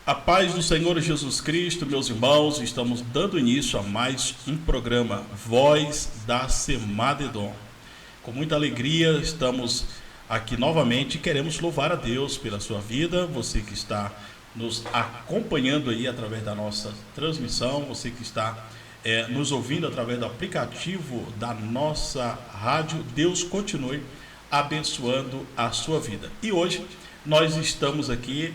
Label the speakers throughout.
Speaker 1: A paz do Senhor Jesus Cristo, meus irmãos, estamos dando início a mais um programa Voz da Semadedon. Com muita alegria estamos aqui novamente e queremos louvar a Deus pela sua vida, você que está nos acompanhando aí através da nossa transmissão, você que está nos ouvindo através do aplicativo da nossa rádio. Deus continue abençoando a sua vida. E hoje nós estamos aqui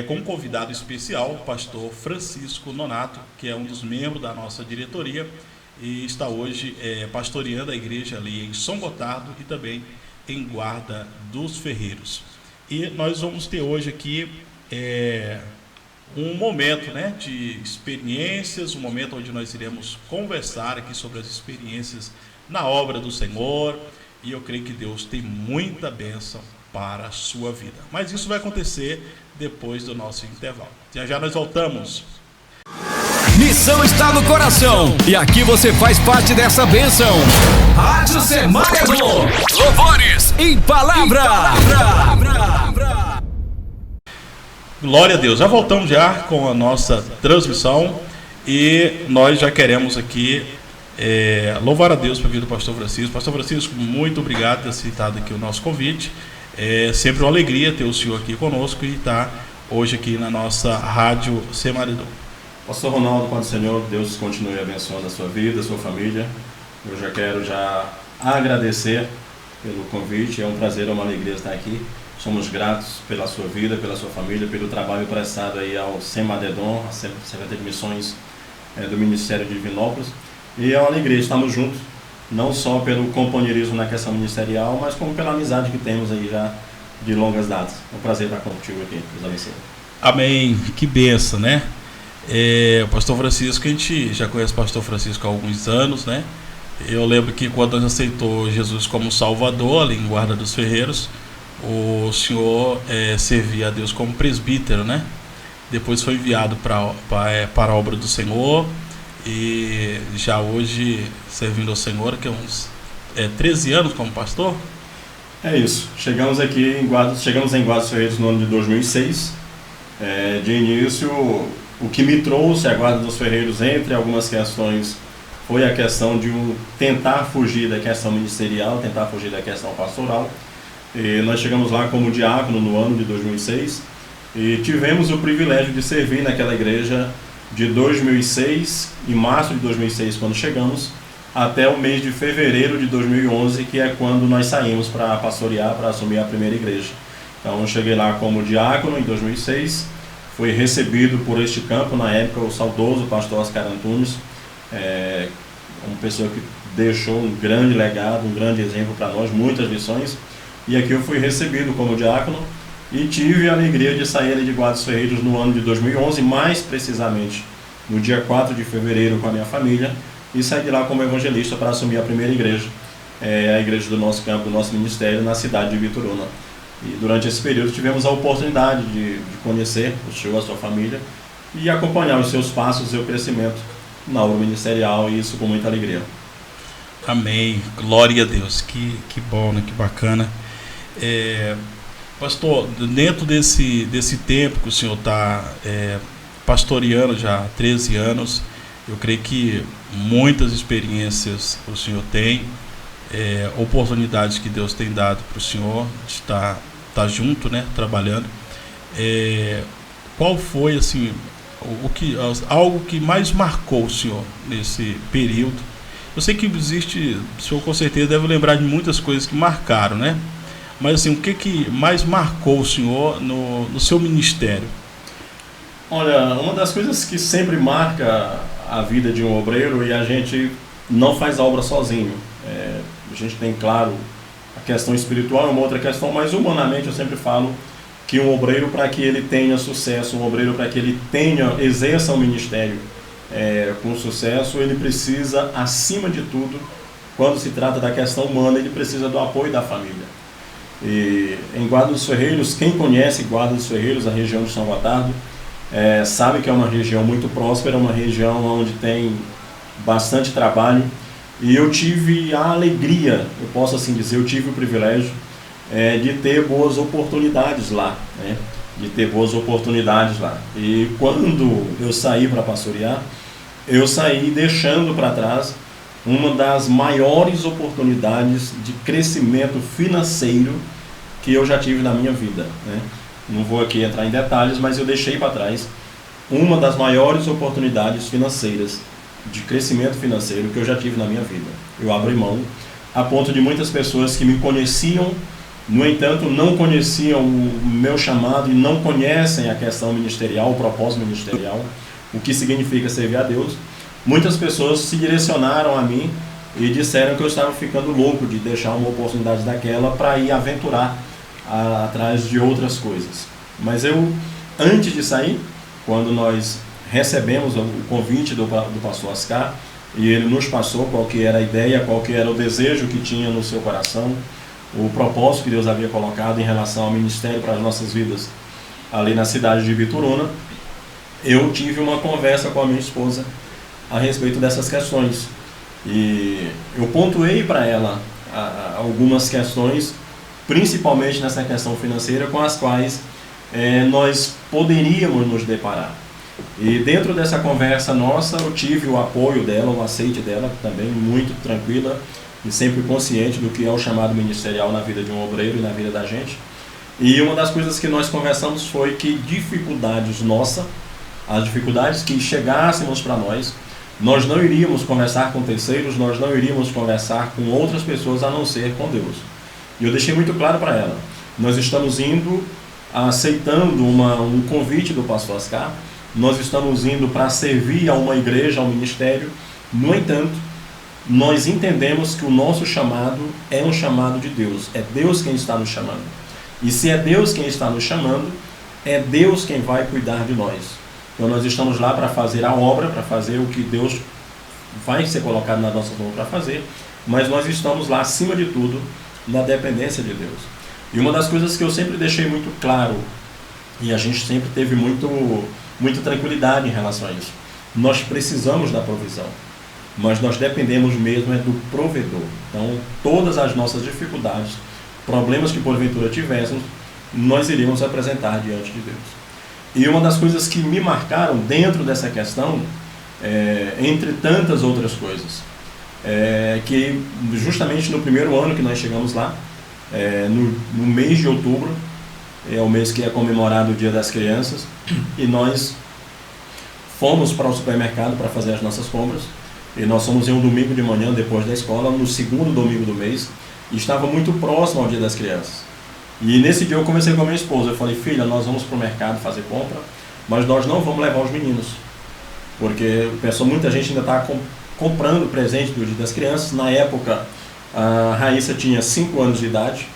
Speaker 1: com um convidado especial, o pastor Francisco Nonato, que é um dos membros da nossa diretoria e está hoje pastoreando a igreja ali em São Gotardo e também em Guarda dos Ferreiros. E nós vamos ter hoje aqui um momento, de experiências, um momento onde nós iremos conversar aqui sobre as experiências na obra do Senhor, e eu creio que Deus tem muita bênção para a sua vida. Mas isso vai acontecer depois do nosso intervalo. Já nós voltamos.
Speaker 2: Missão está no coração e aqui você faz parte dessa bênção. Rádio Semadedon, louvores em palavra.
Speaker 1: Glória a Deus. Já voltamos com a nossa transmissão e nós já queremos aqui louvar a Deus pela vida do pastor Francisco. Pastor Francisco, muito obrigado por ter aceitado aqui o nosso convite. É sempre uma alegria ter o senhor aqui conosco e estar hoje aqui na nossa Rádio Semadedon.
Speaker 3: Pastor Ronaldo, Pai do Senhor, Deus continue abençoando a sua vida, a sua família. Eu já quero agradecer pelo convite, é um prazer, é uma alegria estar aqui. Somos gratos pela sua vida, pela sua família, pelo trabalho prestado aí ao Semadedon, a Secretaria de Missões do Ministério de Divinópolis. E é uma alegria, estamos juntos, não só pelo companheirismo na questão ministerial, mas como pela amizade que temos aí já de longas datas. É um prazer estar contigo aqui, Deus abençoe.
Speaker 1: Amém, que benção, né? O pastor Francisco, a gente já conhece o pastor Francisco há alguns anos, né? Eu lembro que quando nós aceitou Jesus como Salvador, ali em Guarda dos Ferreiros, o senhor servia a Deus como presbítero, né? Depois foi enviado para a obra do Senhor e já hoje servindo ao Senhor, que é uns 13 anos como pastor.
Speaker 3: É isso, chegamos em Guarda dos Ferreiros no ano de 2006. De início, o que me trouxe a Guarda dos Ferreiros, entre algumas questões, foi a questão de tentar fugir da questão ministerial, tentar fugir da questão pastoral. E nós chegamos lá como diácono no ano de 2006 e tivemos o privilégio de servir naquela igreja de 2006, em março de 2006, quando chegamos, até o mês de fevereiro de 2011, que é quando nós saímos para pastorear, para assumir a primeira igreja. Então eu cheguei lá como diácono em 2006, fui recebido por este campo, na época o saudoso pastor Oscar Antunes, uma pessoa que deixou um grande legado, um grande exemplo para nós, muitas lições. E aqui eu fui recebido como diácono e tive a alegria de sair de Guarda dos Ferreiros no ano de 2011, mais precisamente no dia 4 de fevereiro com a minha família, e saí de lá como evangelista para assumir a primeira igreja, a igreja do nosso campo, do nosso ministério, na cidade de Bituruna. E durante esse período tivemos a oportunidade de conhecer o senhor, a sua família, e acompanhar os seus passos, o seu crescimento na obra ministerial, e isso com muita alegria.
Speaker 1: Amém, glória a Deus, que bom, né? Que bacana. Pastor, dentro desse tempo que o senhor está pastoreando já há 13 anos, eu creio que muitas experiências o senhor tem, oportunidades que Deus tem dado para o senhor de estar junto, né, trabalhando. Qual foi assim, algo que mais marcou o senhor nesse período? Eu sei que o senhor com certeza deve lembrar de muitas coisas que marcaram, né? Mas assim, o que mais marcou o senhor no seu ministério?
Speaker 3: Olha, uma das coisas que sempre marca a vida de um obreiro, e a gente não faz a obra sozinho. A gente tem, claro, a questão espiritual é uma outra questão, mas humanamente eu sempre falo que um obreiro, para que ele tenha sucesso, um obreiro, para que ele exerça o ministério com sucesso, ele precisa, acima de tudo, quando se trata da questão humana, ele precisa do apoio da família. E em Guarda dos Ferreiros, quem conhece Guarda dos Ferreiros, a região de São Gotardo, sabe que é uma região muito próspera, uma região onde tem bastante trabalho, e eu tive a alegria, eu posso assim dizer, eu tive o privilégio de ter boas oportunidades lá, né? de ter boas oportunidades lá. E quando eu saí para pastorear, eu saí deixando para trás uma das maiores oportunidades de crescimento financeiro que eu já tive na minha vida, né? Não vou aqui entrar em detalhes, mas eu deixei para trás uma das maiores oportunidades financeiras, de crescimento financeiro que eu já tive na minha vida. Eu abri mão, a ponto de muitas pessoas que me conheciam, no entanto, não conheciam o meu chamado e não conhecem a questão ministerial, o propósito ministerial, o que significa servir a Deus. Muitas pessoas se direcionaram a mim e disseram que eu estava ficando louco de deixar uma oportunidade daquela para ir aventurar atrás de outras coisas. Mas eu, antes de sair, quando nós recebemos o convite do pastor Oscar, e ele nos passou qual que era a ideia, qual que era o desejo que tinha no seu coração, o propósito que Deus havia colocado em relação ao ministério para as nossas vidas ali na cidade de Bituruna, eu tive uma conversa com a minha esposa a respeito dessas questões. E eu pontuei para ela algumas questões, principalmente nessa questão financeira, com as quais nós poderíamos nos deparar. E dentro dessa conversa nossa, eu tive o apoio dela, o aceite dela, também muito tranquila e sempre consciente do que é o chamado ministerial na vida de um obreiro e na vida da gente. E uma das coisas que nós conversamos foi que dificuldades nossas, as dificuldades que chegássemos para nós não iríamos conversar com terceiros, nós não iríamos conversar com outras pessoas a não ser com Deus. E eu deixei muito claro para ela, nós estamos indo, aceitando um convite do pastor Oscar, nós estamos indo para servir a uma igreja, a um ministério. No entanto, nós entendemos que o nosso chamado é um chamado de Deus, é Deus quem está nos chamando. E se é Deus quem está nos chamando, é Deus quem vai cuidar de nós. Então nós estamos lá para fazer a obra, para fazer o que Deus vai ser colocado na nossa mão para fazer, mas nós estamos lá, acima de tudo, na dependência de Deus. E uma das coisas que eu sempre deixei muito claro, e a gente sempre teve muita tranquilidade em relação a isso, nós precisamos da provisão, mas nós dependemos mesmo do provedor. Então todas as nossas dificuldades, problemas que porventura tivéssemos, nós iríamos apresentar diante de Deus. E uma das coisas que me marcaram dentro dessa questão, entre tantas outras coisas, que justamente no primeiro ano que nós chegamos lá, no mês de outubro, é o mês que é comemorado o Dia das Crianças, e nós fomos para o supermercado para fazer as nossas compras, e nós fomos em um domingo de manhã, depois da escola, no segundo domingo do mês, e estava muito próximo ao Dia das Crianças. E nesse dia eu conversei com a minha esposa, eu falei, filha, nós vamos para o mercado fazer compra, mas nós não vamos levar os meninos, porque muita gente ainda está comprando presente do Dia das Crianças. Na época, a Raíssa tinha 5 anos de idade,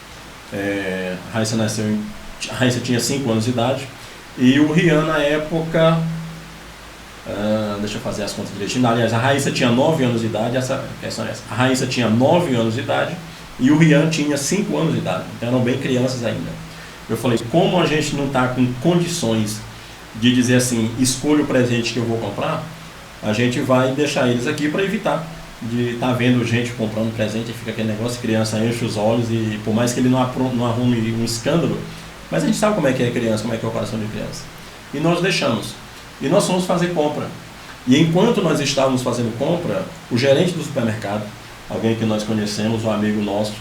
Speaker 3: a Raíssa tinha 5 anos de idade, e o Rian na época, deixa eu fazer as contas direitinho, aliás, a Raíssa tinha 9 anos de idade, a Raíssa tinha 9 anos de idade, e o Rian tinha 5 anos de idade, então eram bem crianças ainda. Eu falei, como a gente não está com condições de dizer assim, escolha o presente que eu vou comprar, a gente vai deixar eles aqui para evitar de estar vendo gente comprando presente e fica aquele negócio, criança enche os olhos, e por mais que ele não arrume um escândalo, mas a gente sabe como é que é criança, como é que é o coração de criança. E nós deixamos. E nós fomos fazer compra. E enquanto nós estávamos fazendo compra, o gerente do supermercado, alguém que nós conhecemos, um amigo nosso,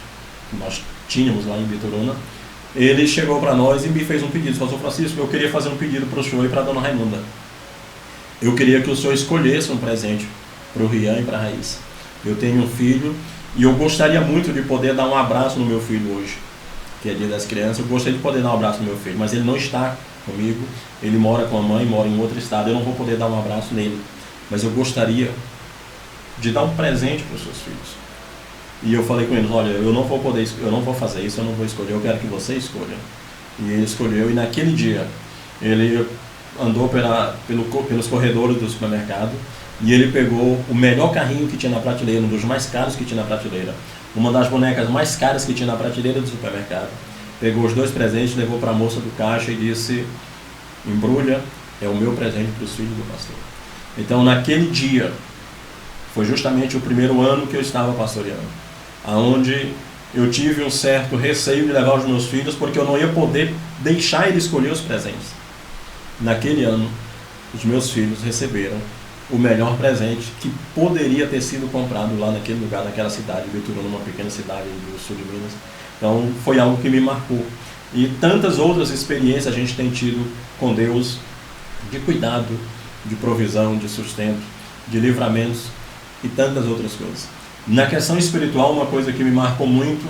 Speaker 3: que nós tínhamos lá em Bituruna, ele chegou para nós e me fez um pedido. Falou, Francisco, eu queria fazer um pedido para o senhor e para a dona Raimunda. Eu queria que o senhor escolhesse um presente para o Rian e para a Raíssa. Eu tenho um filho e eu gostaria muito de poder dar um abraço no meu filho hoje, que é Dia das Crianças. Eu gostaria de poder dar um abraço no meu filho, mas ele não está comigo, ele mora com a mãe, mora em outro estado, eu não vou poder dar um abraço nele, mas eu gostaria de dar um presente para os seus filhos. E eu falei com eles, olha, eu não vou fazer isso, eu não vou escolher, eu quero que você escolha. E ele escolheu, e naquele dia ele andou pelos corredores do supermercado, e ele pegou o melhor carrinho que tinha na prateleira, um dos mais caros que tinha na prateleira, uma das bonecas mais caras que tinha na prateleira do supermercado, pegou os 2 presentes, levou para a moça do caixa e disse, embrulha, é o meu presente para os filhos do pastor. Então naquele dia, foi justamente o primeiro ano que eu estava pastoreando, aonde eu tive um certo receio de levar os meus filhos, porque eu não ia poder deixar ele escolher os presentes. Naquele ano, os meus filhos receberam o melhor presente que poderia ter sido comprado lá naquele lugar, naquela cidade, Bituruna, uma pequena cidade do sul de Minas. Então foi algo que me marcou. E tantas outras experiências a gente tem tido com Deus, de cuidado, de provisão, de sustento, de livramentos e tantas outras coisas. Na questão espiritual, uma coisa que me marcou muito,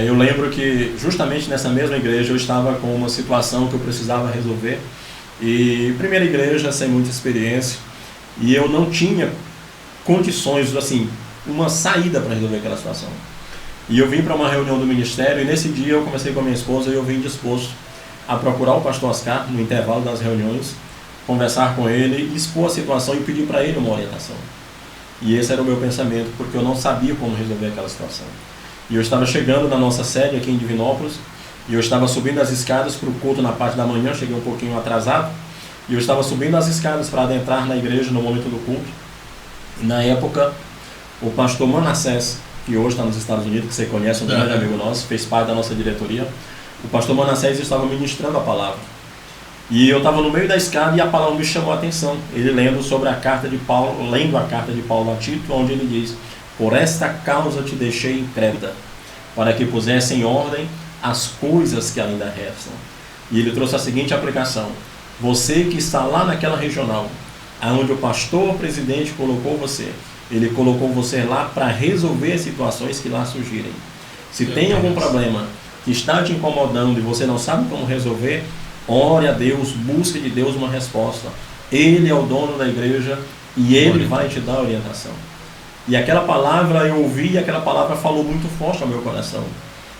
Speaker 3: eu lembro que justamente nessa mesma igreja eu estava com uma situação que eu precisava resolver, e primeira igreja, sem muita experiência, e eu não tinha condições, assim, uma saída para resolver aquela situação. E eu vim para uma reunião do ministério, e nesse dia eu comecei com a minha esposa, e eu vim disposto a procurar o pastor Oscar no intervalo das reuniões, conversar com ele, expor a situação e pedir para ele uma orientação. E esse era o meu pensamento, porque eu não sabia como resolver aquela situação. E eu estava chegando na nossa sede aqui em Divinópolis, e eu estava subindo as escadas para o culto na parte da manhã, cheguei um pouquinho atrasado, e eu estava subindo as escadas para adentrar na igreja no momento do culto. E na época, o pastor Manassés, que hoje está nos Estados Unidos, que você conhece, um grande amigo nosso, fez parte da nossa diretoria, o pastor Manassés estava ministrando a palavra. E eu estava no meio da escada e a palavra me chamou a atenção. Ele lendo sobre a carta de Paulo, lendo a carta de Paulo a Tito, onde ele diz: por esta causa te deixei incrédula, para que pusesse em ordem as coisas que ainda restam. E ele trouxe a seguinte aplicação: você que está lá naquela regional, aonde o pastor presidente colocou você, ele colocou você lá para resolver as situações que lá surgirem. Se tem algum problema que está te incomodando e você não sabe como resolver, ore a Deus, busque de Deus uma resposta. Ele é o dono da igreja e Ele vai te dar orientação. E aquela palavra eu ouvi, e aquela palavra falou muito forte ao meu coração.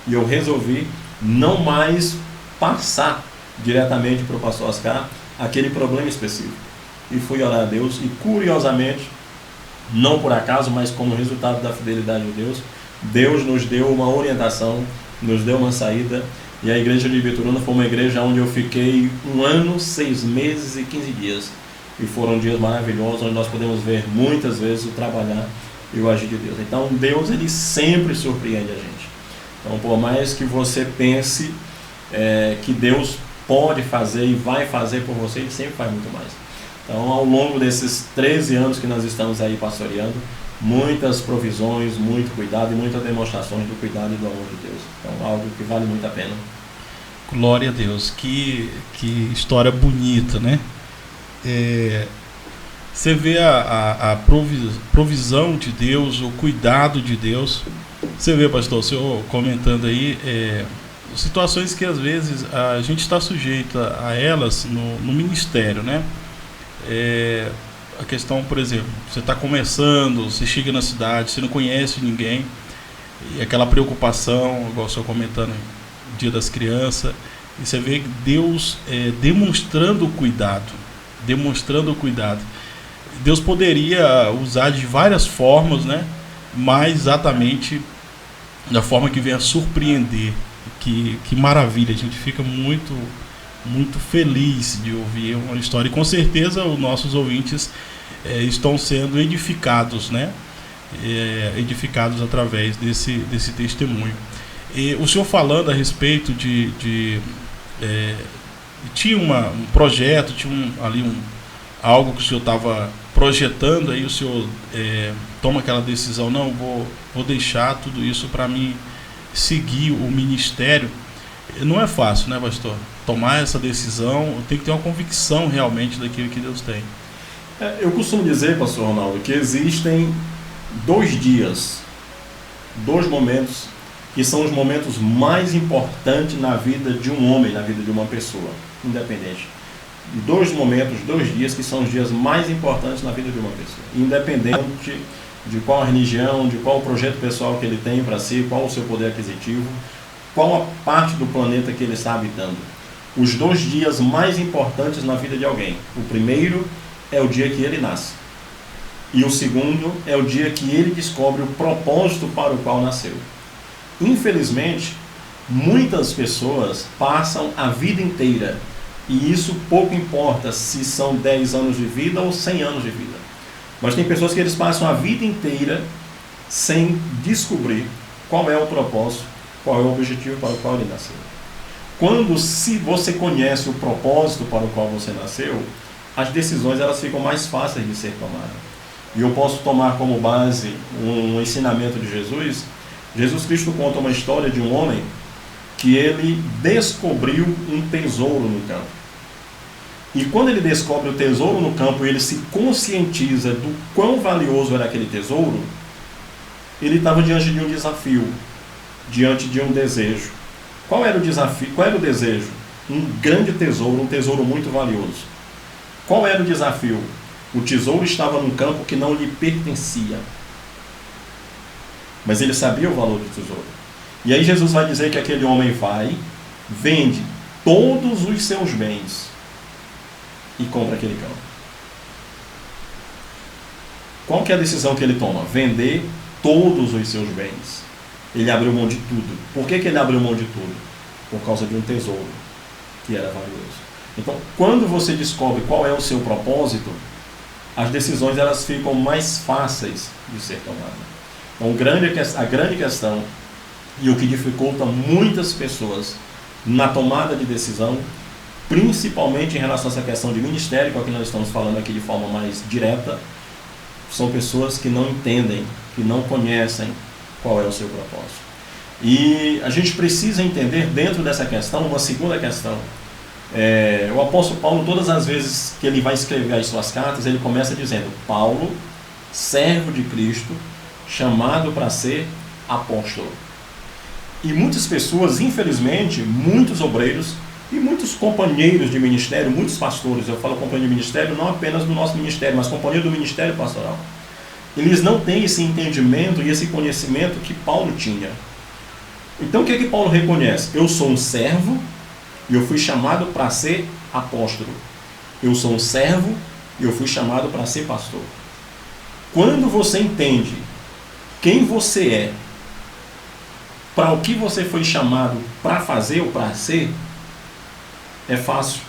Speaker 3: E eu resolvi não mais passar diretamente para o pastor Oscar aquele problema específico. E fui orar a Deus, e curiosamente, não por acaso, mas como resultado da fidelidade de Deus, Deus nos deu uma orientação, nos deu uma saída. E a igreja de Bituruna foi uma igreja onde eu fiquei 1 ano, 6 meses e 15 dias. E foram dias maravilhosos, onde nós podemos ver muitas vezes o trabalhar e o agir de Deus. Então Deus, ele sempre surpreende a gente. Então, por mais que você pense que Deus pode fazer e vai fazer por você, Ele sempre faz muito mais. Então, ao longo desses 13 anos que nós estamos aí pastoreando, muitas provisões, muito cuidado e muitas demonstrações do cuidado e do amor de Deus. Então, algo que vale muito a pena.
Speaker 1: Glória a Deus, que história bonita, né? Você vê a provisão de Deus, o cuidado de Deus. Você vê, pastor, o senhor comentando aí, situações que às vezes a gente está sujeito a elas no ministério, né? A questão, por exemplo, você está começando, você chega na cidade, você não conhece ninguém, e aquela preocupação, igual o senhor comentando, Dia das Crianças, e você vê Deus demonstrando o cuidado. Deus poderia usar de várias formas, né? Mas exatamente da forma que vem a surpreender. Que maravilha, a gente fica muito, muito feliz de ouvir uma história, e com certeza os nossos ouvintes estão sendo edificados, né? Edificados através desse testemunho. E o senhor falando a respeito tinha um projeto, tinha algo que o senhor estava projetando, aí o senhor toma aquela decisão: não, vou deixar tudo isso para mim seguir o ministério. Não é fácil, né, pastor? Tomar essa decisão, tem que ter uma convicção realmente daquilo que Deus tem.
Speaker 3: Eu costumo dizer, pastor Ronaldo, que existem 2 dias, 2 momentos que são os momentos mais importantes na vida de um homem, na vida de uma pessoa, independente. 2 momentos, 2 dias que são os dias mais importantes na vida de uma pessoa, independente de qual religião, de qual projeto pessoal que ele tem para si, qual o seu poder aquisitivo, qual a parte do planeta que ele está habitando. Os 2 dias mais importantes na vida de alguém: o primeiro é o dia que ele nasce, e o segundo é o dia que ele descobre o propósito para o qual nasceu. Infelizmente, muitas pessoas passam a vida inteira, e isso pouco importa se são 10 anos de vida ou 100 anos de vida, mas tem pessoas que eles passam a vida inteira sem descobrir qual é o propósito, qual é o objetivo para o qual ele nasceu. Quando se você conhece o propósito para o qual você nasceu, as decisões elas ficam mais fáceis de ser tomadas. E eu posso tomar como base um ensinamento de Jesus. Jesus Cristo conta uma história de um homem que ele descobriu um tesouro no campo. E quando ele descobre o tesouro no campo, ele se conscientiza do quão valioso era aquele tesouro, ele estava diante de um desafio, diante de um desejo. Qual era o desafio? Qual era o desejo? Um grande tesouro, um tesouro muito valioso. Qual era o desafio? O tesouro estava num campo que não lhe pertencia. Mas ele sabia o valor do tesouro. E aí Jesus vai dizer que aquele homem vai, vende todos os seus bens e compra aquele campo. Qual que é a decisão que ele toma? Vender todos os seus bens. Ele abriu mão de tudo. Por que ele abriu mão de tudo? Por causa de um tesouro que era valioso. Então, quando você descobre qual é o seu propósito, as decisões elas ficam mais fáceis de ser tomadas. Então, a grande questão e o que dificulta muitas pessoas na tomada de decisão, principalmente em relação a essa questão de ministério, que é o que nós estamos falando aqui de forma mais direta, são pessoas que não entendem, que não conhecem qual é o seu propósito. E a gente precisa entender dentro dessa questão uma segunda questão. O apóstolo Paulo, todas as vezes que ele vai escrever as suas cartas, ele começa dizendo: Paulo, servo de Cristo, chamado para ser apóstolo. E muitas pessoas, infelizmente, muitos obreiros e muitos companheiros de ministério, muitos pastores, eu falo companheiro de ministério não apenas do nosso ministério, mas companheiro do ministério pastoral, eles não têm esse entendimento e esse conhecimento que Paulo tinha. Então o que é que Paulo reconhece? Eu sou um servo e eu fui chamado para ser apóstolo. Eu sou um servo e eu fui chamado para ser pastor. Quando você entende quem você é, para o que você foi chamado para fazer ou para ser, é fácil,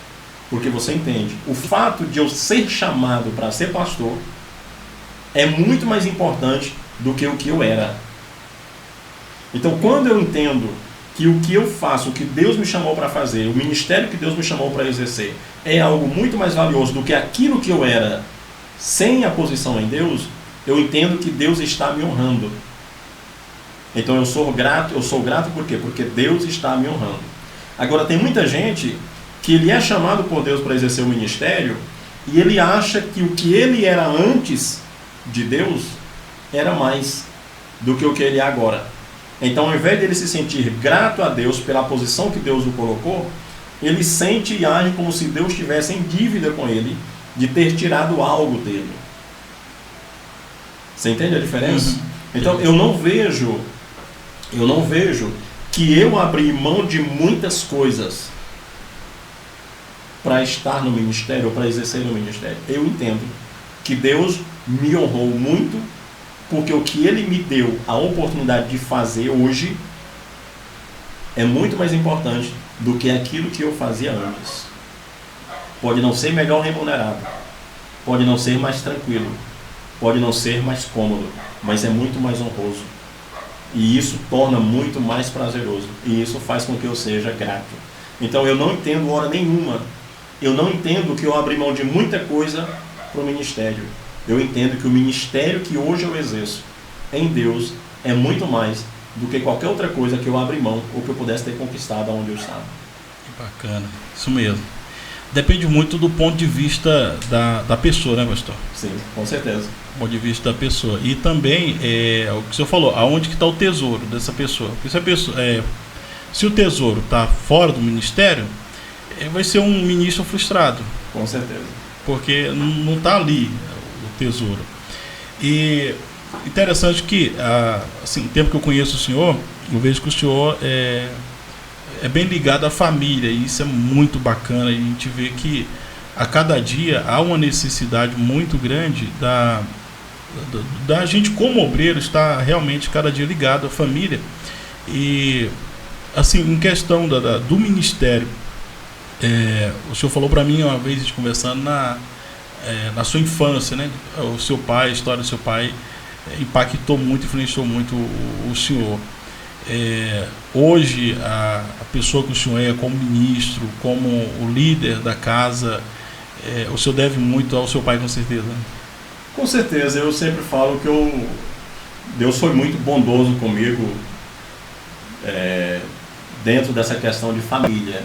Speaker 3: porque você entende. O fato de eu ser chamado para ser pastor é muito mais importante do que o que eu era. Então, quando eu entendo que o que eu faço, o que Deus me chamou para fazer, o ministério que Deus me chamou para exercer, é algo muito mais valioso do que aquilo que eu era sem a posição em Deus, eu entendo que Deus está me honrando. Então eu sou grato por quê? Porque Deus está me honrando. Agora, tem muita gente que ele é chamado por Deus para exercer o ministério e ele acha que o que ele era antes de Deus era mais do que o que ele é agora. Então, ao invés de ele se sentir grato a Deus pela posição que Deus o colocou, ele sente e age como se Deus estivesse em dívida com ele de ter tirado algo dele. Você entende a diferença? Uhum. Então, eu não vejo que eu abri mão de muitas coisas para estar no ministério ou para exercer no ministério. Eu entendo que Deus me honrou muito, porque o que Ele me deu a oportunidade de fazer hoje é muito mais importante do que aquilo que eu fazia antes. Pode não ser melhor remunerado, pode não ser mais tranquilo, pode não ser mais cômodo, mas é muito mais honroso. E isso torna muito mais prazeroso. E isso faz com que eu seja grato. Então eu não entendo hora nenhuma. Eu não entendo que eu abri mão de muita coisa para o ministério. Eu entendo que o ministério que hoje eu exerço em Deus é muito mais do que qualquer outra coisa que eu abri mão ou que eu pudesse ter conquistado onde eu estava.
Speaker 1: Que bacana. Isso mesmo. Depende muito do ponto de vista da pessoa, né, pastor?
Speaker 3: Sim, com certeza.
Speaker 1: Do ponto de vista da pessoa. E também, o que o senhor falou, aonde que está o tesouro dessa pessoa? Porque se o tesouro está fora do ministério, vai ser um ministro frustrado.
Speaker 3: Com certeza.
Speaker 1: Porque não está ali o tesouro. E interessante que, assim, o tempo que eu conheço o senhor, eu vejo que o senhor é bem ligado à família, e isso é muito bacana. A gente vê que a cada dia há uma necessidade muito grande da gente, como obreiro, estar realmente cada dia ligado à família. E assim, em questão do ministério, o senhor falou para mim uma vez, a gente conversando na sua infância, né? O seu pai, a história do seu pai impactou muito, influenciou muito o senhor. Hoje a pessoa que o senhor é como ministro, como o líder da casa, o senhor deve muito ao seu pai, com certeza.
Speaker 3: Com certeza, eu sempre falo que Deus foi muito bondoso comigo dentro dessa questão de família.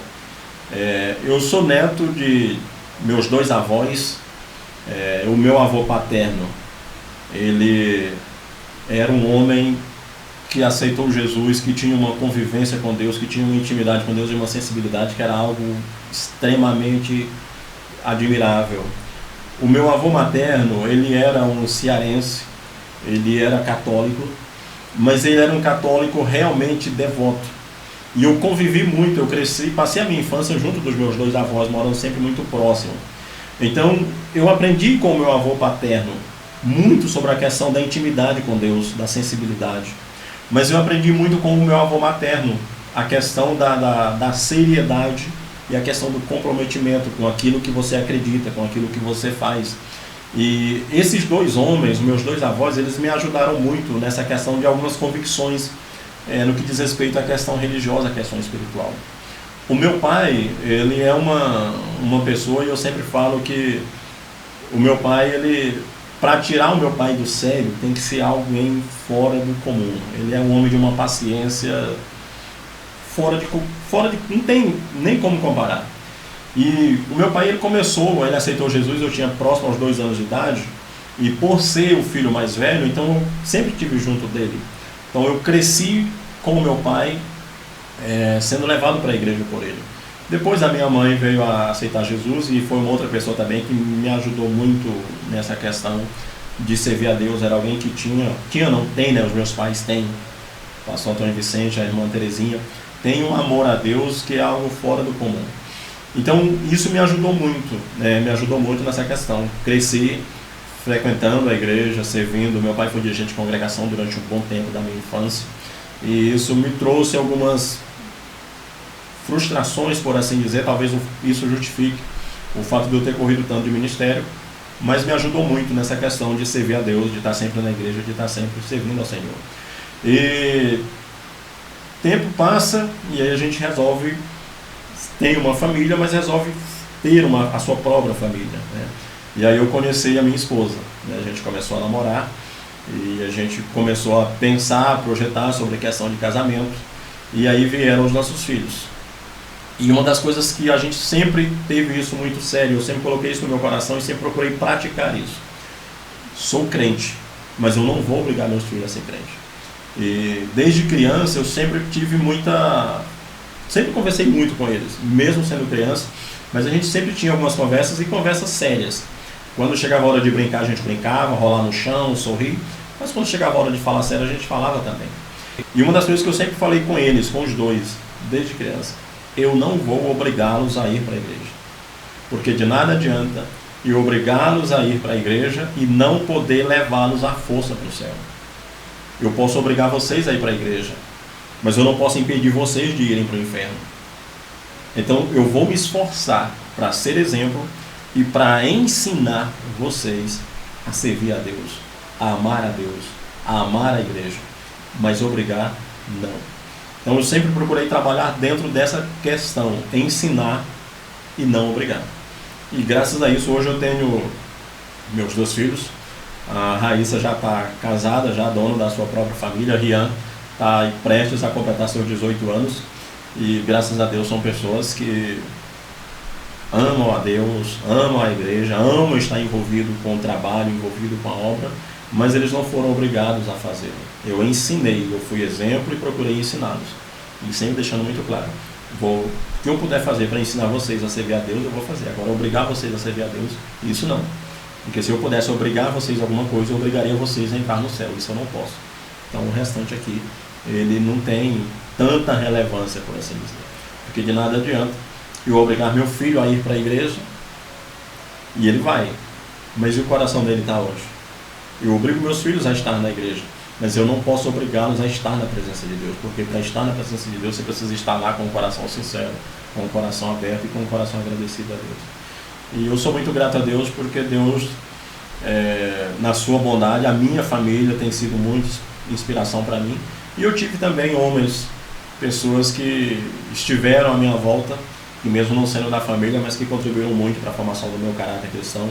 Speaker 3: Eu sou neto de meus 2 avós. O meu avô paterno, ele era um homem que aceitou Jesus, que tinha uma convivência com Deus, que tinha uma intimidade com Deus e uma sensibilidade que era algo extremamente admirável. O meu avô materno, ele era um cearense, ele era católico, mas ele era um católico realmente devoto. E eu convivi muito, eu cresci, passei a minha infância junto dos meus 2 avós, morando sempre muito próximo. Então, eu aprendi com o meu avô paterno muito sobre a questão da intimidade com Deus, da sensibilidade. Mas eu aprendi muito com o meu avô materno, a questão da seriedade e a questão do comprometimento com aquilo que você acredita, com aquilo que você faz. E esses 2 homens, meus 2 avós, eles me ajudaram muito nessa questão de algumas convicções no que diz respeito à questão religiosa, à questão espiritual. O meu pai, ele é uma pessoa, e eu sempre falo que o meu pai, para tirar o meu pai do sério, tem que ser alguém fora do comum. Ele é um homem de uma paciência não tem nem como comparar. E o meu pai, ele aceitou Jesus, eu tinha próximo aos 2 anos de idade, e por ser o filho mais velho, então eu sempre estive junto dele. Então eu cresci com o meu pai, sendo levado para a igreja por ele. Depois a minha mãe veio a aceitar Jesus, e foi uma outra pessoa também que me ajudou muito nessa questão de servir a Deus. Era alguém que tem, né? Os meus pais têm, o pastor Antônio Vicente, a irmã Terezinha, tem um amor a Deus que é algo fora do comum. Então isso me ajudou muito nessa questão. Cresci frequentando a igreja, servindo. Meu pai foi dirigente de congregação durante um bom tempo da minha infância, e isso me trouxe algumas frustrações, por assim dizer. Talvez isso justifique o fato de eu ter corrido tanto de ministério, mas me ajudou muito nessa questão de servir a Deus, de estar sempre na igreja, de estar sempre servindo ao Senhor. E tempo passa, e aí a gente resolve ter uma família, mas resolve ter a sua própria família, né? E aí eu conheci a minha esposa, né? A gente começou a namorar, e a gente começou a pensar, a projetar sobre a questão de casamento, e aí vieram os nossos filhos. E uma das coisas que a gente sempre teve isso muito sério, eu sempre coloquei isso no meu coração e sempre procurei praticar isso. Sou crente, mas eu não vou obrigar meus filhos a ser crente. E desde criança eu sempre conversei muito com eles, mesmo sendo criança, mas a gente sempre tinha algumas conversas, e conversas sérias. Quando chegava a hora de brincar, a gente brincava, rolar no chão, sorrir, mas quando chegava a hora de falar sério, a gente falava também. E uma das coisas que eu sempre falei com eles, com os 2, desde criança: eu não vou obrigá-los a ir para a igreja, porque de nada adianta eu obrigá-los a ir para a igreja e não poder levá-los à força para o céu. Eu posso obrigar vocês a ir para a igreja, mas eu não posso impedir vocês de irem para o inferno. Então eu vou me esforçar para ser exemplo e para ensinar vocês a servir a Deus, a amar a igreja, mas obrigar, não. Então eu sempre procurei trabalhar dentro dessa questão, ensinar e não obrigar. E graças a isso hoje eu tenho meus 2 filhos. A Raíssa já está casada, já dona da sua própria família. A Rian está prestes a completar seus 18 anos. E graças a Deus são pessoas que amam a Deus, amam a igreja, amam estar envolvido com o trabalho, envolvido com a obra, mas eles não foram obrigados a fazê-lo. Eu ensinei, eu fui exemplo e procurei ensiná-los. E sempre deixando muito claro: o que eu puder fazer para ensinar vocês a servir a Deus, eu vou fazer. Agora, obrigar vocês a servir a Deus, isso não. Porque se eu pudesse obrigar vocês a alguma coisa, eu obrigaria vocês a entrar no céu. Isso eu não posso. Então o restante aqui, ele não tem tanta relevância, por assim dizer. Porque de nada adianta eu obrigar meu filho a ir para a igreja, e ele vai, mas e o coração dele está onde? Eu obrigo meus filhos a estar na igreja, mas eu não posso obrigá-los a estar na presença de Deus, porque para estar na presença de Deus você precisa estar lá com o coração sincero, com o coração aberto e com o coração agradecido a Deus. E eu sou muito grato a Deus, porque Deus, na sua bondade, a minha família tem sido muito inspiração para mim, E eu tive também homens, pessoas que estiveram à minha volta, e mesmo não sendo da família, mas que contribuíram muito para a formação do meu caráter cristão,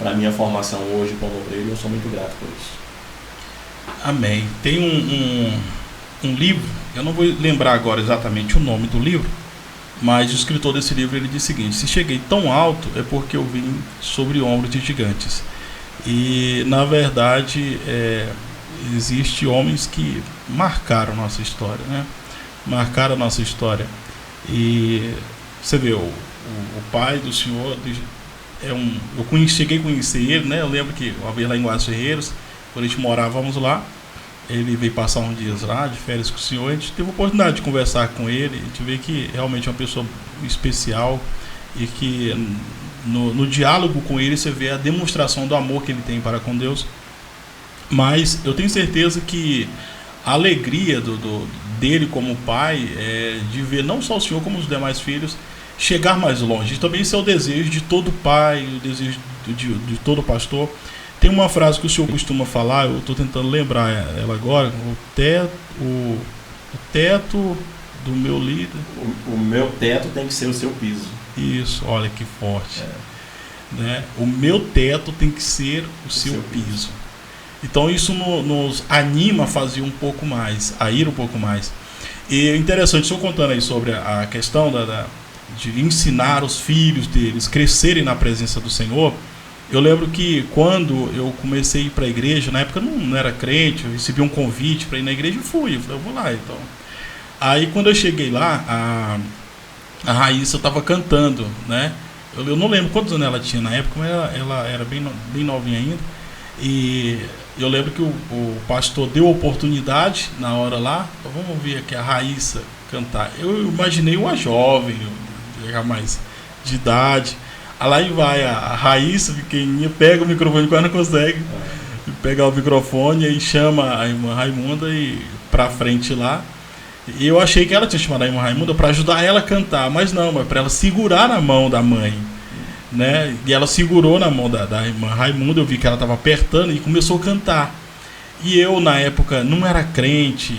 Speaker 3: para a minha formação hoje como obreiro, eu sou muito grato por isso.
Speaker 1: Amém. Tem um livro, eu não vou lembrar agora exatamente o nome do livro, mas o escritor desse livro ele diz o seguinte: se cheguei tão alto é porque eu vim sobre ombros de gigantes. E na verdade existe homens que marcaram nossa história, né? Marcaram a nossa história. E você vê, o pai do senhor eu cheguei a conhecer ele, né? Eu lembro que uma vez lá em Guados Ferreiros, quando a gente morávamos lá, ele veio passar uns dias lá de férias com o senhor, a gente teve a oportunidade de conversar com ele, a gente vê que realmente é uma pessoa especial e que no diálogo com ele você vê a demonstração do amor que ele tem para com Deus. Mas eu tenho certeza que a alegria dele como pai é de ver não só o senhor como os demais filhos chegar mais longe. E também isso é o desejo de todo pai, o desejo de todo pastor. Tem uma frase que o senhor costuma falar, eu estou tentando lembrar ela agora: o teto do meu líder.
Speaker 3: O meu teto tem que ser o seu piso.
Speaker 1: Isso, olha que forte. Né? O meu teto tem que ser o seu piso. Então isso nos anima a fazer um pouco mais, a ir um pouco mais. E é interessante, o senhor contando aí sobre a questão de ensinar os filhos deles crescerem na presença do Senhor. Eu lembro que quando eu comecei a ir para a igreja, na época eu não era crente, eu recebi um convite para ir na igreja e fui. Eu falei, eu vou lá então. Aí quando eu cheguei lá, a Raíssa estava cantando, né? Eu não lembro quantos anos ela tinha na época, mas ela era bem novinha ainda. E eu lembro que o pastor deu a oportunidade na hora lá, vamos ver aqui a Raíssa cantar. Eu imaginei uma jovem, já mais de idade. Aí vai a Raíssa, pequenininha, pega o microfone, quase não consegue pegar o microfone e chama a irmã Raimunda pra frente lá. E eu achei que ela tinha chamado a irmã Raimunda para ajudar ela a cantar, mas não, mas para ela segurar na mão da mãe, né? E ela segurou na mão da irmã Raimunda, eu vi que ela estava apertando e começou a cantar. E eu, na época, não era crente,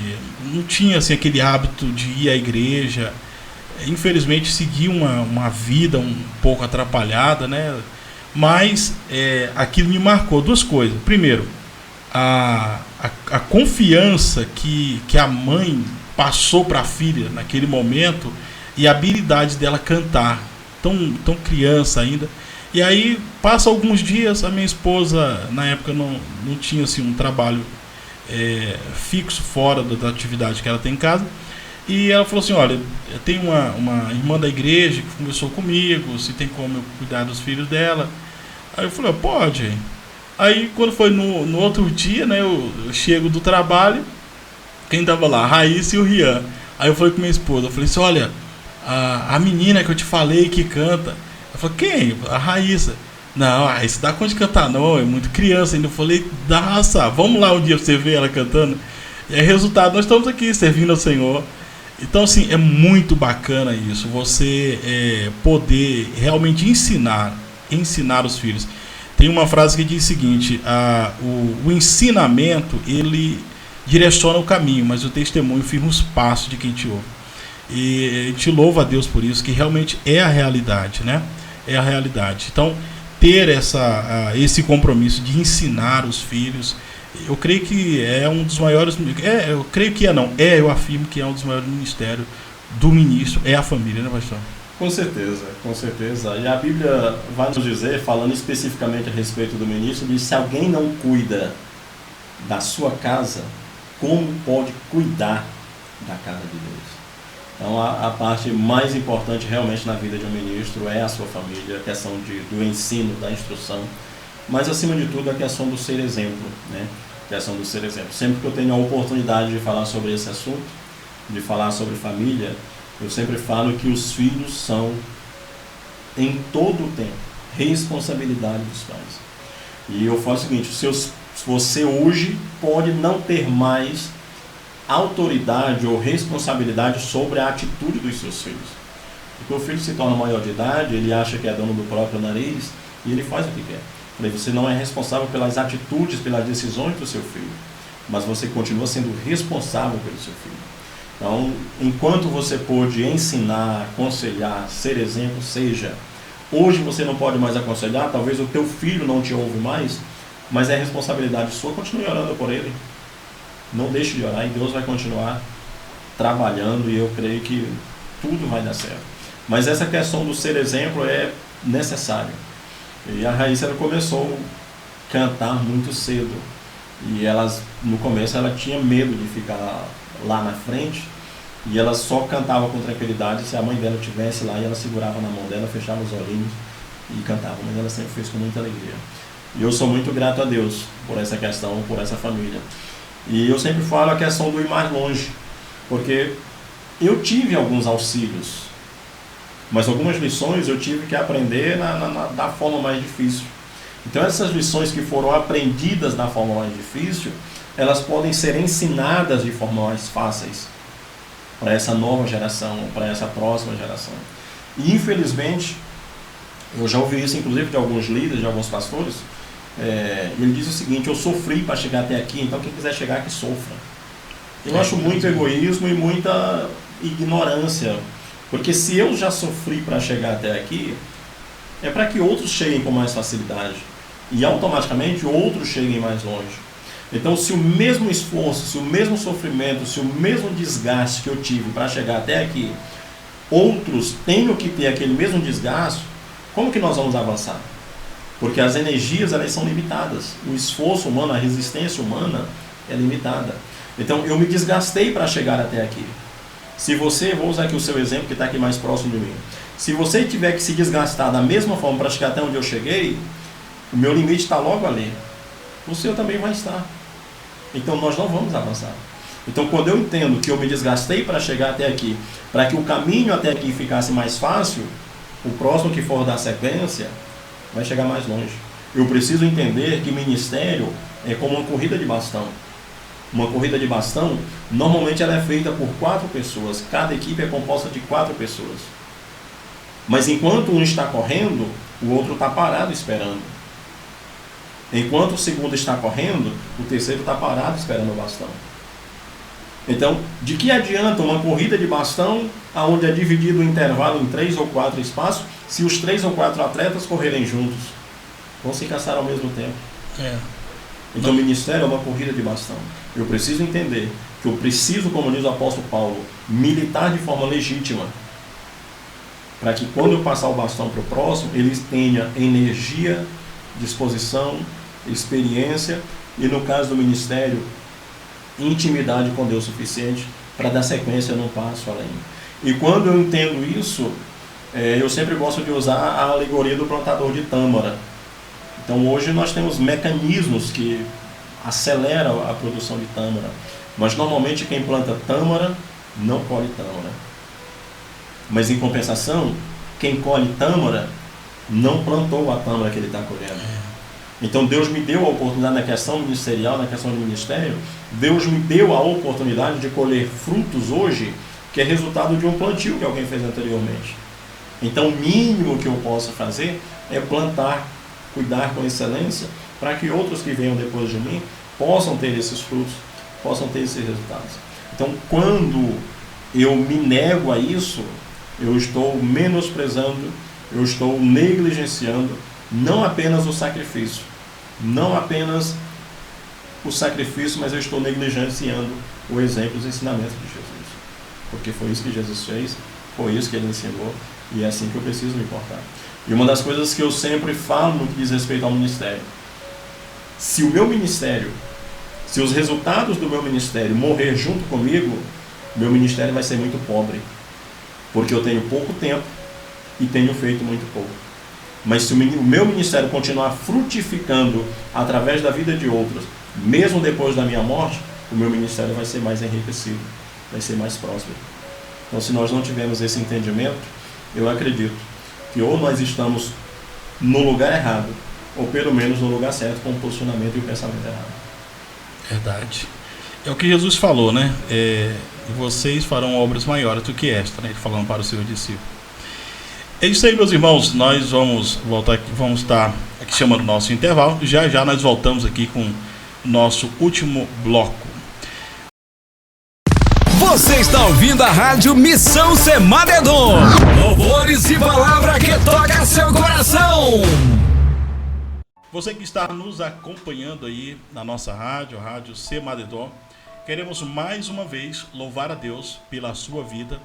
Speaker 1: não tinha assim, aquele hábito de ir à igreja. Infelizmente segui uma vida um pouco atrapalhada, né? Mas aquilo me marcou duas coisas. Primeiro, a confiança que a mãe passou para a filha naquele momento e a habilidade dela cantar, tão criança ainda. E aí passa alguns dias, a minha esposa na época não tinha assim, um trabalho fixo fora da atividade que ela tem em casa. E ela falou assim, olha, tem uma irmã da igreja que conversou comigo, se tem como eu cuidar dos filhos dela. Aí eu falei, pode. Aí quando foi no outro dia, né, eu chego do trabalho, quem tava lá? A Raíssa e o Rian. Aí eu falei com minha esposa, eu falei assim, olha, a menina que eu te falei que canta. Ela falou, quem? A Raíssa. Não, a Raíssa dá conta de cantar não, é muito criança ainda. Eu falei, dá, vamos lá um dia pra você ver ela cantando. E aí, resultado, nós estamos aqui servindo ao Senhor. Então, assim, é muito bacana isso, você poder realmente ensinar os filhos. Tem uma frase que diz o seguinte, o ensinamento, ele direciona o caminho, mas o testemunho firma os passos de quem te ouve. E a gente louva a Deus por isso, que realmente é a realidade, né? É a realidade. Então, ter esse compromisso de ensinar os filhos, eu creio que é um dos maiores, eu afirmo que é um dos maiores ministérios do ministro, é a família, né, pastor?
Speaker 3: Com certeza, com certeza. E a Bíblia vai nos dizer, falando especificamente a respeito do ministro, diz: se alguém não cuida da sua casa, como pode cuidar da casa de Deus? Então a parte mais importante realmente na vida de um ministro é a sua família, a questão do ensino, da instrução, mas acima de tudo a questão do ser exemplo, né? A questão do ser exemplo. Sempre que eu tenho a oportunidade de falar sobre esse assunto, de falar sobre família, eu sempre falo que os filhos são, em todo o tempo, responsabilidade dos pais. E eu falo o seguinte: você hoje pode não ter mais autoridade ou responsabilidade sobre a atitude dos seus filhos. Porque o filho se torna maior de idade, ele acha que é dono do próprio nariz e ele faz o que quer. Você não é responsável pelas atitudes, pelas decisões do seu filho. mas você continua sendo responsável pelo seu filho. Então, enquanto você pôde ensinar, aconselhar, ser exemplo, seja. Hoje você não pode mais aconselhar, talvez o teu filho não te ouve mais, mas é responsabilidade sua, continue orando por ele. Não deixe de orar e Deus vai continuar trabalhando e eu creio que tudo vai dar certo. Mas essa questão do ser exemplo é necessário. E a Raíssa, ela começou a cantar muito cedo. E no começo ela tinha medo de ficar lá na frente. E ela só cantava com tranquilidade se a mãe dela estivesse lá e ela segurava na mão dela, fechava os olhinhos e cantava. Mas ela sempre fez com muita alegria. E eu sou muito grato a Deus por essa questão, por essa família. E eu sempre falo a questão do ir mais longe. Porque eu tive alguns auxílios, mas algumas lições eu tive que aprender da forma mais difícil. Então essas lições que foram aprendidas da forma mais difícil, elas podem ser ensinadas de forma mais fáceis para essa nova geração, para essa próxima geração. E infelizmente, eu já ouvi isso inclusive de alguns líderes, de alguns pastores, ele diz o seguinte: eu sofri para chegar até aqui, então quem quiser chegar que sofra. Eu acho muito egoísmo e muita ignorância, porque se eu já sofri para chegar até aqui, é para que outros cheguem com mais facilidade e automaticamente outros cheguem mais longe. Então, se o mesmo esforço, se o mesmo sofrimento, se o mesmo desgaste que eu tive para chegar até aqui, outros tenham que ter aquele mesmo desgaste, como que nós vamos avançar? Porque as energias, elas são limitadas. O esforço humano, a resistência humana é limitada. Então, eu me desgastei para chegar até aqui. Se você, vou usar aqui o seu exemplo que está aqui mais próximo de mim. Se você tiver que se desgastar da mesma forma para chegar até onde eu cheguei, o meu limite está logo ali. O seu também vai estar. Então, nós não vamos avançar. Então, quando eu entendo que eu me desgastei para chegar até aqui, para que o caminho até aqui ficasse mais fácil, o próximo que for dar sequência vai chegar mais longe. Eu preciso entender que ministério é como uma corrida de bastão. Uma corrida de bastão, normalmente ela é feita por 4 pessoas. Cada equipe é composta de 4 pessoas. Mas enquanto um está correndo, o outro está parado esperando. Enquanto o segundo está correndo, o terceiro está parado esperando o bastão. Então, de que adianta uma corrida de bastão, onde é dividido o intervalo em 3 ou 4 espaços, se os 3 ou 4 atletas correrem juntos? Vão se cansar ao mesmo tempo. Então, o ministério é uma corrida de bastão. Eu preciso entender que eu preciso, como diz o apóstolo Paulo, militar de forma legítima, para que quando eu passar o bastão para o próximo, ele tenha energia, disposição, experiência e, no caso do ministério, intimidade com Deus suficiente para dar sequência num passo além. E quando eu entendo isso, eu sempre gosto de usar a alegoria do plantador de tâmara. Então hoje nós temos mecanismos que aceleram a produção de tâmara, mas normalmente quem planta tâmara não colhe tâmara. Mas em compensação, quem colhe tâmara não plantou a tâmara que ele está colhendo. Então Deus me deu a oportunidade na questão ministerial, na questão do ministério, Deus me deu a oportunidade de colher frutos hoje, que é resultado de um plantio que alguém fez anteriormente. Então o mínimo que eu posso fazer é plantar, cuidar com excelência, para que outros que venham depois de mim possam ter esses frutos, possam ter esses resultados. Então quando eu me nego a isso, eu estou menosprezando, eu estou negligenciando não apenas o sacrifício, mas eu estou negligenciando o exemplo e os ensinamentos de Jesus. Porque foi isso que Jesus fez, foi isso que ele ensinou, e é assim que eu preciso me portar. E uma das coisas que eu sempre falo no que diz respeito ao ministério: se o meu ministério, se os resultados do meu ministério morrer junto comigo, meu ministério vai ser muito pobre, porque eu tenho pouco tempo e tenho feito muito pouco. Mas se o meu ministério continuar frutificando através da vida de outros, mesmo depois da minha morte, o meu ministério vai ser mais enriquecido, vai ser mais próspero. Então, se nós não tivermos esse entendimento, eu acredito que ou nós estamos no lugar errado, ou pelo menos no lugar certo, com o posicionamento e o pensamento errado.
Speaker 1: Verdade. É o que Jesus falou, né? Vocês farão obras maiores do que esta, né? Ele falando para o seu discípulo. É isso aí, meus irmãos. Nós vamos voltar aqui, vamos estar aqui chamando o nosso intervalo. Já nós voltamos aqui com o nosso último bloco.
Speaker 2: Você está ouvindo a rádio Missão Semadedon. Louvores e palavra que toca seu coração.
Speaker 1: Você que está nos acompanhando aí na nossa rádio, a Rádio Semadedon, queremos mais uma vez louvar a Deus pela sua vida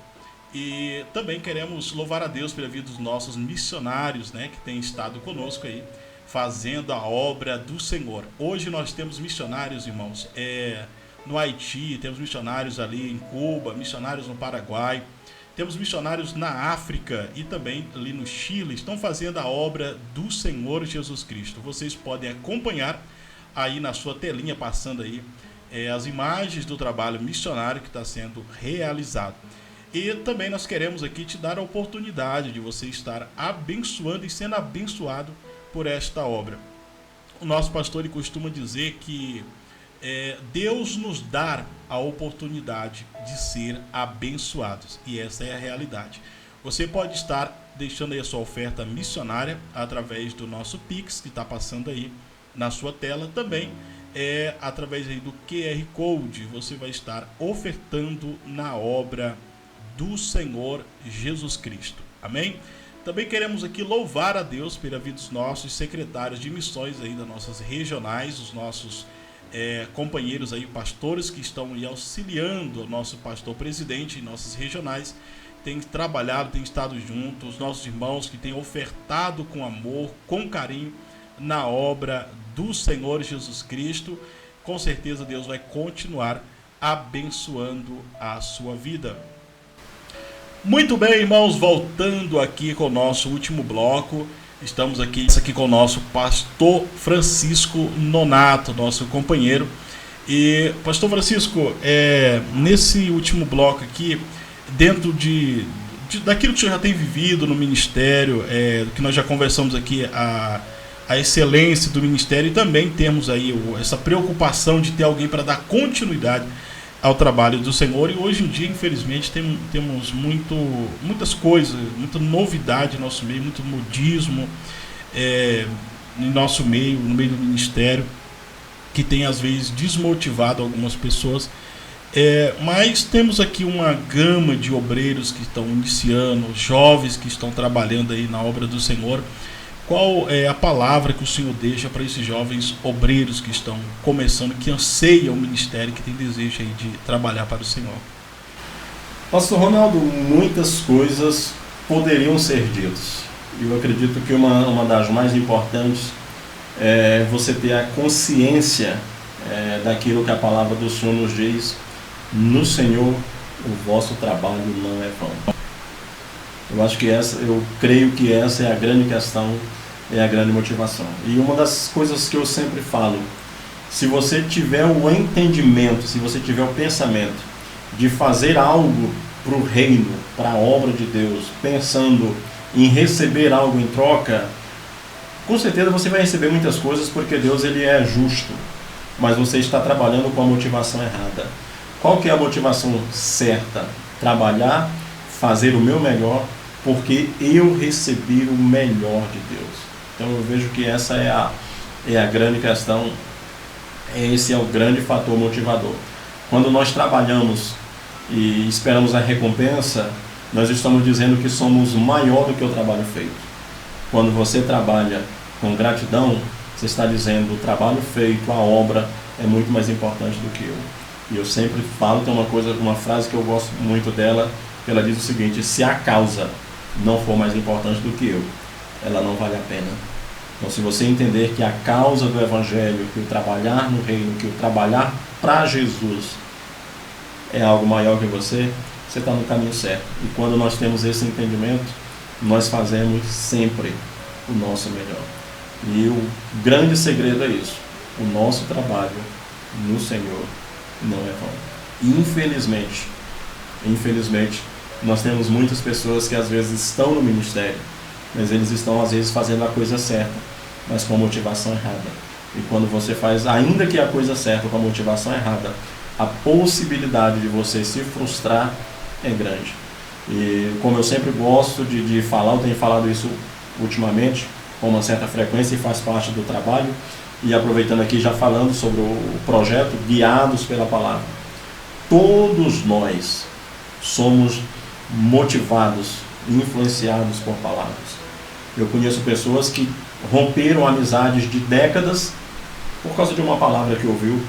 Speaker 1: e também queremos louvar a Deus pela vida dos nossos missionários, né, que têm estado conosco aí, fazendo a obra do Senhor. Hoje nós temos missionários, irmãos, no Haiti, temos missionários ali em Cuba, missionários no Paraguai, temos missionários na África e também ali no Chile, estão fazendo a obra do Senhor Jesus Cristo. Vocês podem acompanhar aí na sua telinha, passando aí as imagens do trabalho missionário que está sendo realizado. E também nós queremos aqui te dar a oportunidade de você estar abençoando e sendo abençoado por esta obra. O nosso pastor ele costuma dizer que Deus nos dá a oportunidade de ser abençoados, e essa é a realidade. Você pode estar deixando aí a sua oferta missionária através do nosso Pix, que está passando aí na sua tela. Também através aí do QR Code, você vai estar ofertando na obra do Senhor Jesus Cristo. Amém? Também queremos aqui louvar a Deus pela vida dos nossos secretários de missões aí das nossas regionais, os nossos companheiros aí, pastores que estão aí auxiliando o nosso pastor presidente em nossas regionais, tem trabalhado, tem estado juntos, os nossos irmãos que têm ofertado com amor, com carinho na obra do Senhor Jesus Cristo. Com certeza Deus vai continuar abençoando a sua vida. Muito bem, irmãos, voltando aqui com o nosso último bloco. Estamos aqui com o nosso pastor Francisco Nonato, nosso companheiro. E, pastor Francisco, nesse último bloco aqui, dentro daquilo que o senhor já tem vivido no ministério, que nós já conversamos aqui, a excelência do ministério, e também temos aí essa preocupação de ter alguém para dar continuidade ao trabalho do Senhor. E hoje em dia, infelizmente, temos muitas coisas, muita novidade no nosso meio, muito modismo no nosso meio, no meio do ministério, que tem às vezes desmotivado algumas pessoas. Mas temos aqui uma gama de obreiros que estão iniciando, jovens que estão trabalhando aí na obra do Senhor. Qual é a palavra que o Senhor deixa para esses jovens obreiros que estão começando, que anseiam o ministério, que tem desejo aí de trabalhar para o Senhor?
Speaker 3: Pastor Ronaldo, muitas coisas poderiam ser ditas. Eu acredito que uma das mais importantes é você ter a consciência daquilo que a palavra do Senhor nos diz: no Senhor o vosso trabalho não é vão. Eu creio que essa é a grande questão, é a grande motivação. E uma das coisas que eu sempre falo: se você tiver o entendimento, se você tiver o pensamento de fazer algo para o reino, para a obra de Deus, pensando em receber algo em troca, com certeza você vai receber muitas coisas, porque Deus ele é justo, mas você está trabalhando com a motivação errada. Qual que é a motivação certa? Trabalhar, fazer o meu melhor, porque eu recebi o melhor de Deus. Então eu vejo que essa é a grande questão, esse é o grande fator motivador. Quando nós trabalhamos e esperamos a recompensa, nós estamos dizendo que somos maior do que o trabalho feito. Quando você trabalha com gratidão, você está dizendo: o trabalho feito, a obra é muito mais importante do que eu. E eu sempre falo, tem uma frase que eu gosto muito dela, que ela diz o seguinte: se a causa não for mais importante do que eu, ela não vale a pena. Então, se você entender que a causa do Evangelho, que o trabalhar no reino, que o trabalhar para Jesus é algo maior que você está no caminho certo. E quando nós temos esse entendimento, nós fazemos sempre o nosso melhor. E o grande segredo é isso: o nosso trabalho no Senhor não é vão. E infelizmente, nós temos muitas pessoas que às vezes estão no ministério, mas eles estão às vezes fazendo a coisa certa, mas com a motivação errada. E quando você faz, ainda que a coisa certa, com a motivação errada, a possibilidade de você se frustrar é grande. E como eu sempre gosto de falar, eu tenho falado isso ultimamente com uma certa frequência e faz parte do trabalho, e aproveitando aqui já falando sobre o projeto Guiados pela Palavra. todos nós somos motivados, influenciados por palavras. Eu conheço pessoas que romperam amizades de décadas por causa de uma palavra que ouviu.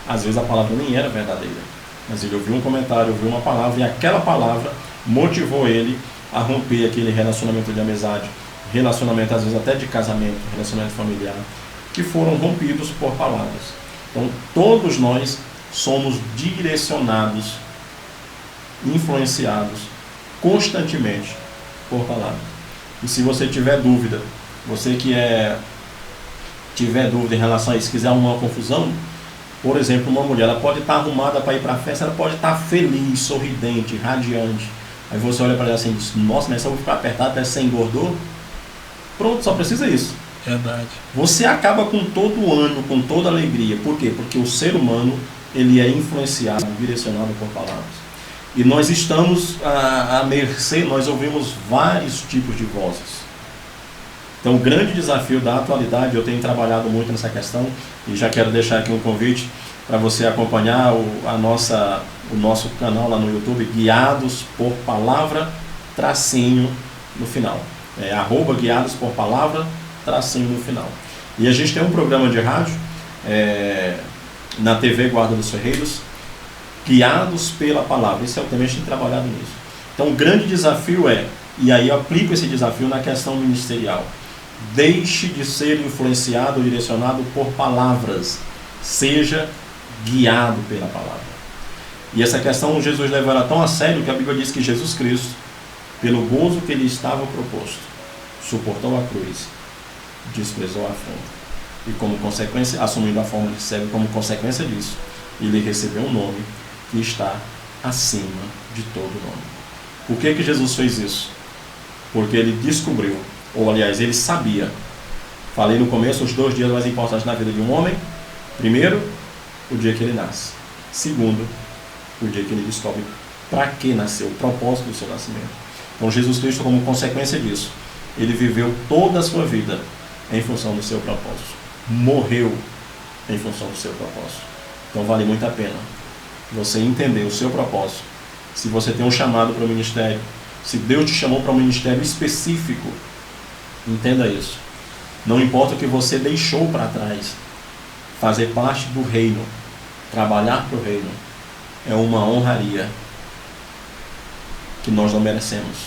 Speaker 3: Às vezes a palavra nem era verdadeira, mas ele ouviu um comentário, ouviu uma palavra, e aquela palavra motivou ele a romper aquele relacionamento de amizade, relacionamento às vezes até de casamento, relacionamento familiar, que foram rompidos por palavras. Então todos nós somos direcionados, influenciados constantemente por palavras. E se você tiver dúvida, você que tiver dúvida em relação a isso, quiser uma confusão, por exemplo, uma mulher, ela pode estar arrumada para ir para a festa, ela pode estar feliz, sorridente, radiante. Aí você olha para ela assim e diz, nossa, mas se eu vou ficar apertado, até você engordou? Pronto, só precisa isso.
Speaker 1: Verdade.
Speaker 3: Você acaba com todo o ânimo, com toda a alegria. Por quê? Porque o ser humano, ele é influenciado, direcionado por palavras. E nós estamos à mercê, nós ouvimos vários tipos de vozes. Então o grande desafio da atualidade, eu tenho trabalhado muito nessa questão, e já quero deixar aqui um convite para você acompanhar o nosso canal lá no YouTube, Guiados por Palavra, tracinho no final. @Guiados por Palavra, tracinho no final. E a gente tem um programa de rádio na TV Guarda dos Ferreiros, Guiados pela Palavra. Esse é o tema, a gente tem trabalhado nisso. Então o grande desafio e aí eu aplico esse desafio na questão ministerial, deixe de ser influenciado ou direcionado por palavras, seja guiado pela palavra. E essa questão Jesus levou ela tão a sério que a Bíblia diz que Jesus Cristo, pelo gozo que lhe estava proposto, suportou a cruz, desprezou a afronta, e como consequência, assumindo a forma de servo, como consequência disso, ele recebeu um nome que está acima de todo nome. Por que Jesus fez isso? Porque ele descobriu, ou aliás, ele sabia. Falei no começo, os 2 dias mais importantes na vida de um homem. Primeiro, o dia que ele nasce. Segundo, o dia que ele descobre para que nasceu, o propósito do seu nascimento. Então Jesus Cristo, como consequência disso, ele viveu toda a sua vida em função do seu propósito. Morreu em função do seu propósito. Então vale muito a pena você entender o seu propósito. Se você tem um chamado para o ministério, se Deus te chamou para um ministério específico, entenda isso. Não importa o que você deixou para trás, fazer parte do reino, trabalhar para o reino, é uma honraria que nós não merecemos.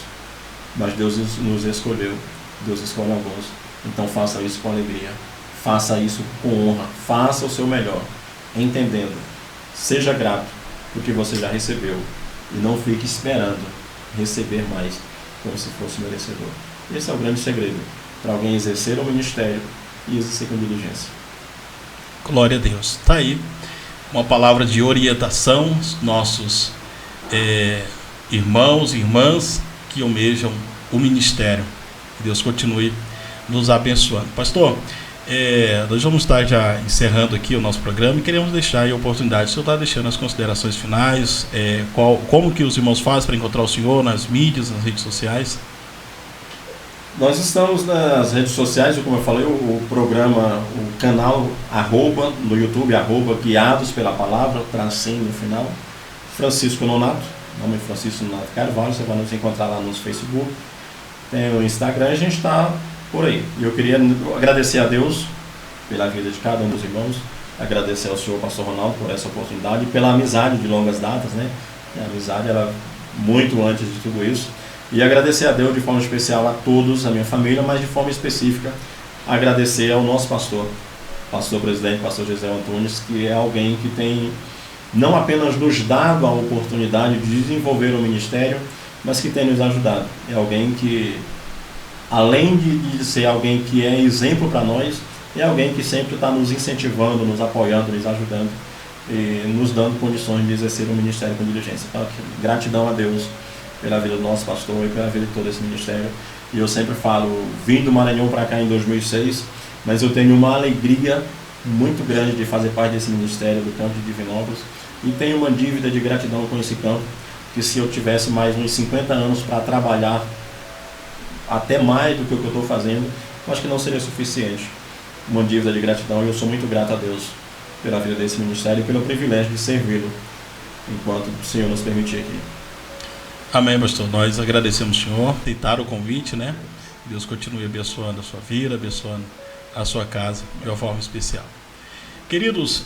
Speaker 3: Mas Deus nos escolheu, Deus escolhe alguns. Então faça isso com alegria, faça isso com honra, faça o seu melhor, entendendo. Seja grato por que você já recebeu e não fique esperando receber mais como se fosse merecedor. Esse é o grande segredo para alguém exercer o ministério e exercer com diligência.
Speaker 1: Glória a Deus. Está aí uma palavra de orientação aos nossos irmãos e irmãs que almejam o ministério. Que Deus continue nos abençoando. Pastor, nós vamos estar já encerrando aqui o nosso programa e queremos deixar aí a oportunidade. O senhor está deixando as considerações finais, como que os irmãos fazem para encontrar o senhor nas mídias, nas redes sociais?
Speaker 3: Nós estamos nas redes sociais, como eu falei, o programa, o canal no YouTube, Guiados pela Palavra, tracinho no final, Francisco Nonato, nome Francisco Nonato Carvalho, você vai nos encontrar lá no Facebook, tem o Instagram, a gente está por aí. E eu queria agradecer a Deus pela vida de cada um dos irmãos, agradecer ao senhor pastor Ronaldo por essa oportunidade e pela amizade de longas datas, né? A amizade era muito antes de tudo isso. E agradecer a Deus de forma especial a todos, a minha família, mas de forma específica agradecer ao nosso pastor presidente, pastor José Antunes, que é alguém que tem não apenas nos dado a oportunidade de desenvolver o ministério, mas que tem nos ajudado. É alguém que, além de ser alguém que é exemplo para nós, é alguém que sempre está nos incentivando, nos apoiando, nos ajudando e nos dando condições de exercer o ministério com diligência. Então, gratidão a Deus pela vida do nosso pastor e pela vida de todo esse ministério. E eu sempre falo, vim do Maranhão para cá em 2006, mas eu tenho uma alegria muito grande de fazer parte desse ministério do campo de Divinópolis e tenho uma dívida de gratidão com esse campo, que se eu tivesse mais uns 50 anos para trabalhar até mais do que o que eu estou fazendo, eu acho que não seria suficiente. Uma dívida de gratidão, e eu sou muito grato a Deus pela vida desse ministério e pelo privilégio de servi-lo enquanto o Senhor nos permitir aqui.
Speaker 1: Amém, pastor. Nós agradecemos o Senhor, aceitar o convite, né? Deus continue abençoando a sua vida, abençoando a sua casa de uma forma especial. Queridos,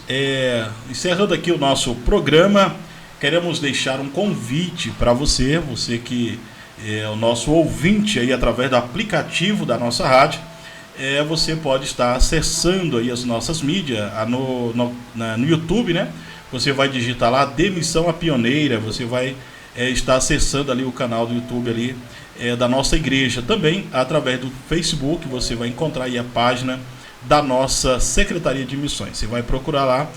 Speaker 1: encerrando aqui o nosso programa, queremos deixar um convite para você que é o nosso ouvinte aí através do aplicativo da nossa rádio. Você pode estar acessando aí as nossas mídias no YouTube, né? Você vai digitar lá Demissão a Pioneira, você vai estar acessando ali o canal do YouTube ali da nossa igreja. Também através do Facebook você vai encontrar aí a página da nossa Secretaria de Missões. Você vai procurar lá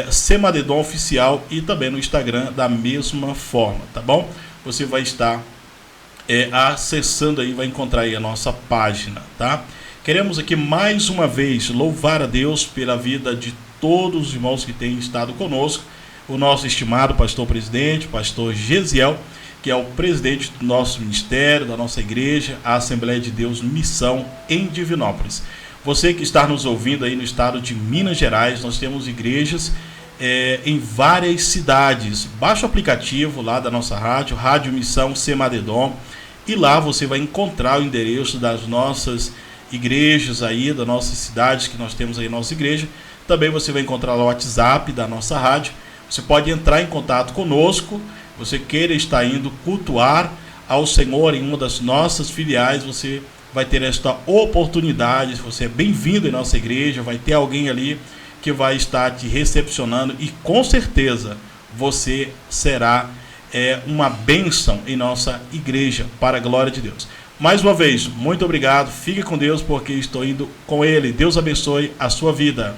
Speaker 1: Semadedon Oficial e também no Instagram da mesma forma, tá bom? Você vai estar acessando aí, vai encontrar aí a nossa página, tá? Queremos aqui mais uma vez louvar a Deus pela vida de todos os irmãos que têm estado conosco. O nosso estimado pastor presidente, pastor Gesiel, que é o presidente do nosso ministério, da nossa igreja, a Assembleia de Deus Missão em Divinópolis. Você que está nos ouvindo aí no estado de Minas Gerais, nós temos igrejas em várias cidades. Baixe o aplicativo lá da nossa rádio, Rádio Missão Semadedon, e lá você vai encontrar o endereço das nossas igrejas aí, das nossas cidades que nós temos aí nossa igreja. Também você vai encontrar lá o WhatsApp da nossa rádio. Você pode entrar em contato conosco. Você queira estar indo cultuar ao Senhor em uma das nossas filiais, você vai ter esta oportunidade. Você é bem-vindo em nossa igreja, vai ter alguém ali que vai estar te recepcionando e com certeza você será uma bênção em nossa igreja, para a glória de Deus. Mais uma vez, muito obrigado, fique com Deus porque estou indo com Ele. Deus abençoe a sua vida.